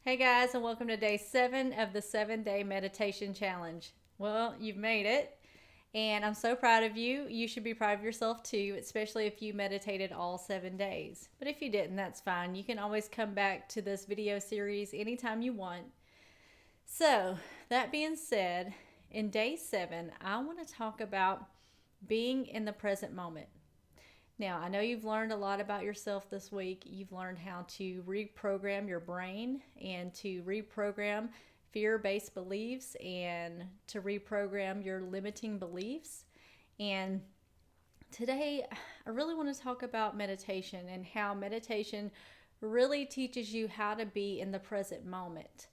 Hey guys, and welcome to day 7 of the 7-day meditation challenge. Well, you've made it, and I'm so proud of you. You should be proud of yourself too, especially if you meditated all 7 days. But if you didn't, that's fine. You can always come back to this video series anytime you want. So, that being said, in day 7, I want to talk about being in the present moment. Now, I know you've learned a lot about yourself this week. You've learned how to reprogram your brain and to reprogram fear based beliefs and to reprogram your limiting beliefs. And today, I really want to talk about meditation and how meditation really teaches you how to be in the present moment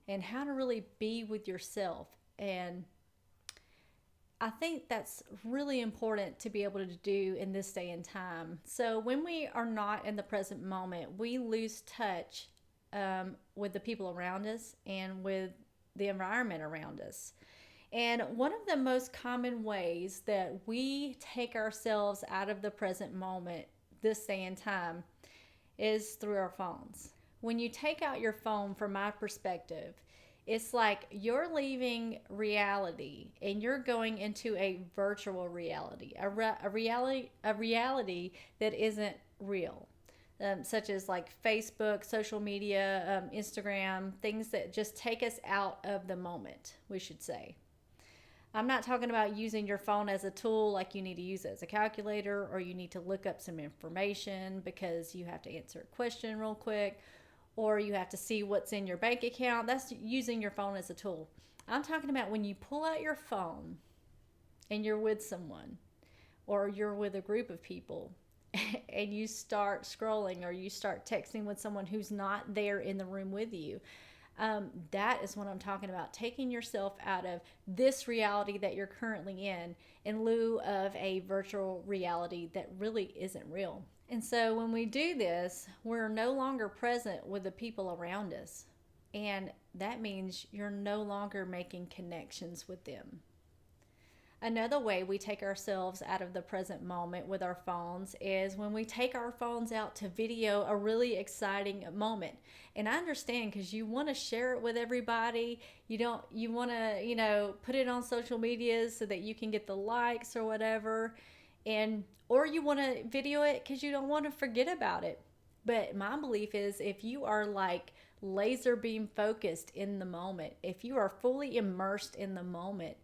and how to really be with yourself. And I think that's really important to be able to do in this day and time. So, when we are not in the present moment, we lose touch with the people around us and with the environment around us. And one of the most common ways that we take ourselves out of the present moment this day and time is through our phones. When you take out your phone, from my perspective, it's like you're leaving reality and you're going into a virtual reality, a reality that isn't real, such as like Facebook, social media, Instagram, things that just take us out of the moment, we should say. I'm not talking about using your phone as a tool like you need to use it as a calculator or you need to look up some information because you have to answer a question real quick or you have to see what's in your bank account. That's using your phone as a tool. I'm talking about when you pull out your phone and you're with someone or you're with a group of people and you start scrolling or you start texting with someone who's not there in the room with you. That is what I'm talking about. Taking yourself out of this reality that you're currently in lieu of a virtual reality that really isn't real. And so when we do this, we're no longer present with the people around us. And that means you're no longer making connections with them. Another way we take ourselves out of the present moment with our phones is when we take our phones out to video a really exciting moment. And I understand because you want to share it with everybody. You want to, put it on social media so that you can get the likes or whatever. Or you want to video it because you don't want to forget about it. But my belief is if you are like laser beam focused in the moment, if you are fully immersed in the moment,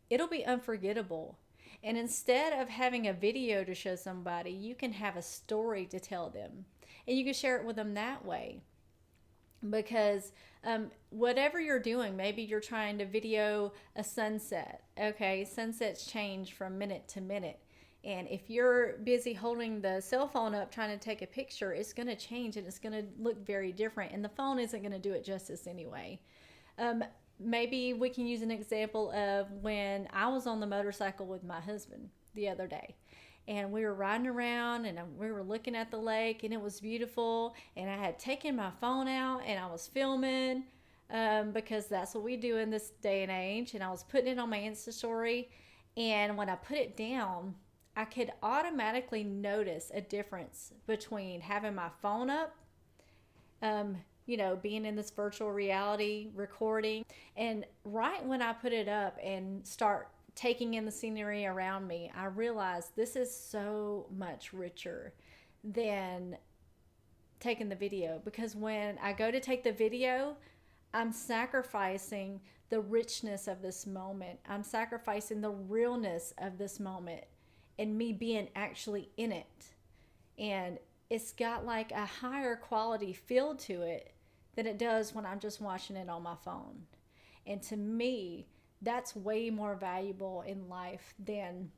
it'll be unforgettable. And instead of having a video to show somebody, you can have a story to tell them. And you can share it with them that way. Because whatever you're doing, maybe you're trying to video a sunset. Okay, sunsets change from minute to minute. And if you're busy holding the cell phone up trying to take a picture, it's going to change and it's going to look very different. And the phone isn't going to do it justice anyway. Maybe we can use an example of when I was on the motorcycle with my husband the other day. And we were riding around and we were looking at the lake and it was beautiful. And I had taken my phone out and I was filming because that's what we do in this day and age. And I was putting it on my Insta story. And when I put it down, I could automatically notice a difference between having my phone up, being in this virtual reality recording. And right when I put it up and start taking in the scenery around me, I realized this is so much richer than taking the video. Because when I go to take the video, I'm sacrificing the richness of this moment. I'm sacrificing the realness of this moment and me being actually in it. And it's got like a higher quality feel to it than it does when I'm just watching it on my phone. And to me, that's way more valuable in life than,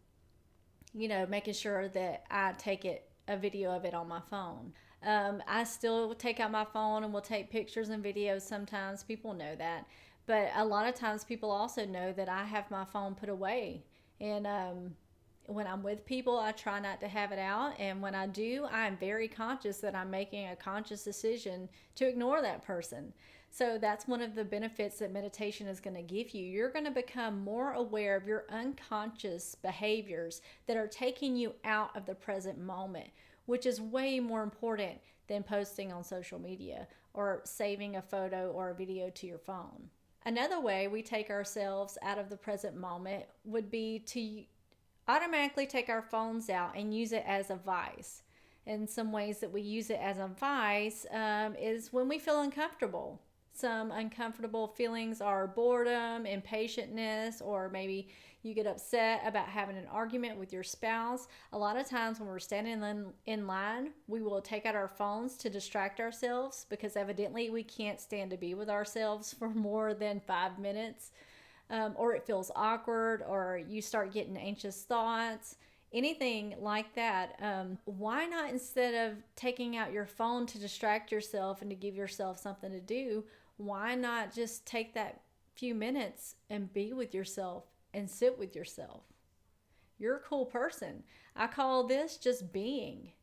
making sure that I take a video of it on my phone. I still take out my phone and will take pictures and videos sometimes. People know that. But a lot of times people also know that I have my phone put away. And when I'm with people, I try not to have it out. And when I do, I'm very conscious that I'm making a conscious decision to ignore that person. So that's one of the benefits that meditation is going to give you. You're going to become more aware of your unconscious behaviors that are taking you out of the present moment, which is way more important than posting on social media or saving a photo or a video to your phone. Another way we take ourselves out of the present moment would be to automatically take our phones out and use it as a vice. And some ways that we use it as a vice is when we feel uncomfortable. Some uncomfortable feelings are boredom, impatientness, or maybe you get upset about having an argument with your spouse. A lot of times when we're standing in line, we will take out our phones to distract ourselves because evidently we can't stand to be with ourselves for more than 5 minutes. Or it feels awkward, or you start getting anxious thoughts, anything like that. Why not, instead of taking out your phone to distract yourself and to give yourself something to do, why not just take that few minutes and be with yourself and sit with yourself? You're a cool person. I call this just being.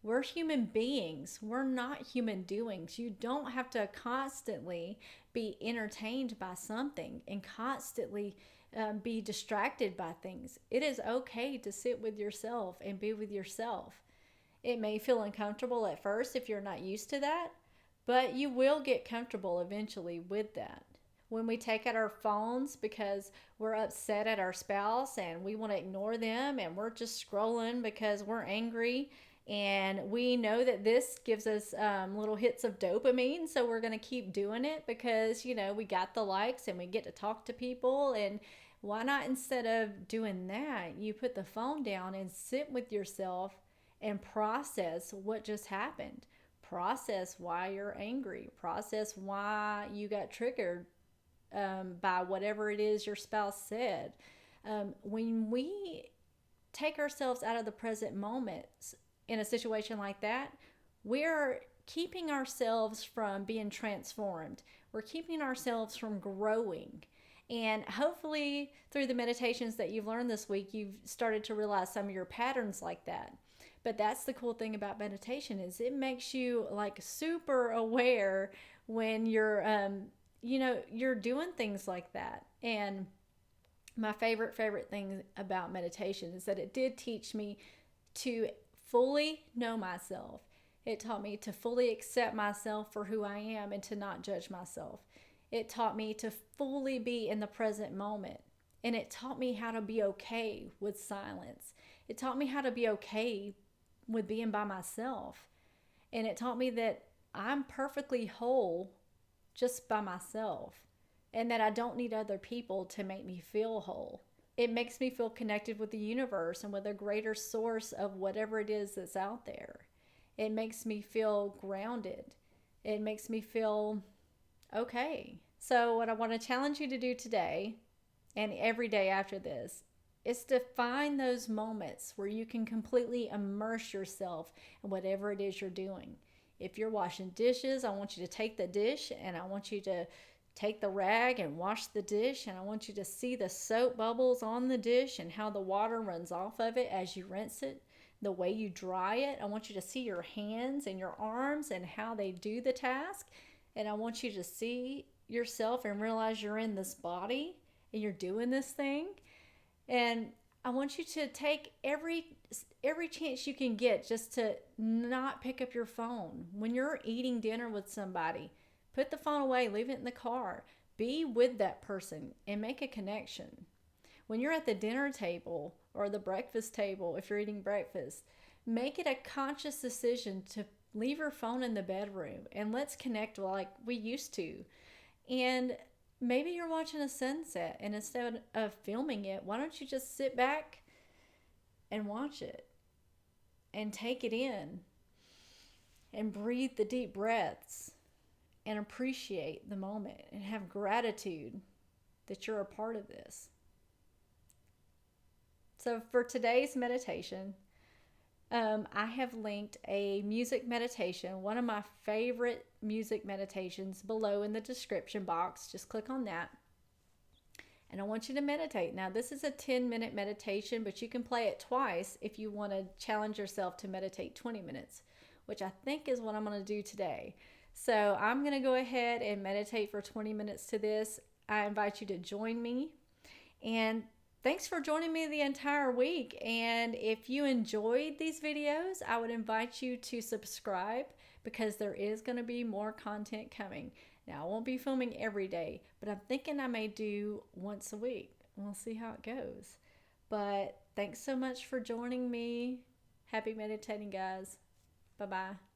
We're human beings. We're not human doings. You don't have to constantly be entertained by something and constantly be distracted by things. It is okay to sit with yourself and be with yourself. It may feel uncomfortable at first if you're not used to that, but you will get comfortable eventually with that. When we take out our phones because we're upset at our spouse and we want to ignore them, and we're just scrolling because we're angry, and we know that this gives us little hits of dopamine, so we're going to keep doing it because, we got the likes and we get to talk to people. And why not, instead of doing that, you put the phone down and sit with yourself and process what just happened. Process why you're angry. Process why you got triggered by whatever it is your spouse said. When we take ourselves out of the present moment in a situation like that, we're keeping ourselves from being transformed. We're keeping ourselves from growing. And hopefully through the meditations that you've learned this week, you've started to realize some of your patterns like that. But that's the cool thing about meditation, is it makes you like super aware when you're you're doing things like that. And my favorite thing about meditation is that it did teach me to fully know myself. It taught me to fully accept myself for who I am and to not judge myself. It taught me to fully be in the present moment. And it taught me how to be okay with silence. It taught me how to be okay with being by myself. And it taught me that I'm perfectly whole just by myself, and that I don't need other people to make me feel whole. It makes me feel connected with the universe and with a greater source of whatever it is that's out there. It makes me feel grounded. It makes me feel okay. So what I want to challenge you to do today and every day after this is to find those moments where you can completely immerse yourself in whatever it is you're doing. If you're washing dishes, I want you to take the dish and I want you to take the rag and wash the dish, and I want you to see the soap bubbles on the dish and how the water runs off of it as you rinse it, the way you dry it. I want you to see your hands and your arms and how they do the task. And I want you to see yourself and realize you're in this body and you're doing this thing. And I want you to take every chance you can get just to not pick up your phone. When you're eating dinner with somebody, put the phone away, leave it in the car. Be with that person and make a connection. When you're at the dinner table or the breakfast table, if you're eating breakfast, make it a conscious decision to leave your phone in the bedroom and let's connect like we used to. And maybe you're watching a sunset, and instead of filming it, why don't you just sit back and watch it and take it in and breathe the deep breaths and appreciate the moment and have gratitude that you're a part of this. So for today's meditation, I have linked a music meditation, one of my favorite music meditations, below in the description box. Just click on that. And I want you to meditate. Now, this is a 10-minute meditation, but you can play it twice if you want to challenge yourself to meditate 20 minutes, which I think is what I'm going to do today. So I'm going to go ahead and meditate for 20 minutes to this. I invite you to join me. And thanks for joining me the entire week. And if you enjoyed these videos, I would invite you to subscribe, because there is going to be more content coming. Now, I won't be filming every day, but I'm thinking I may do once a week. We'll see how it goes. But thanks so much for joining me. Happy meditating, guys. Bye bye.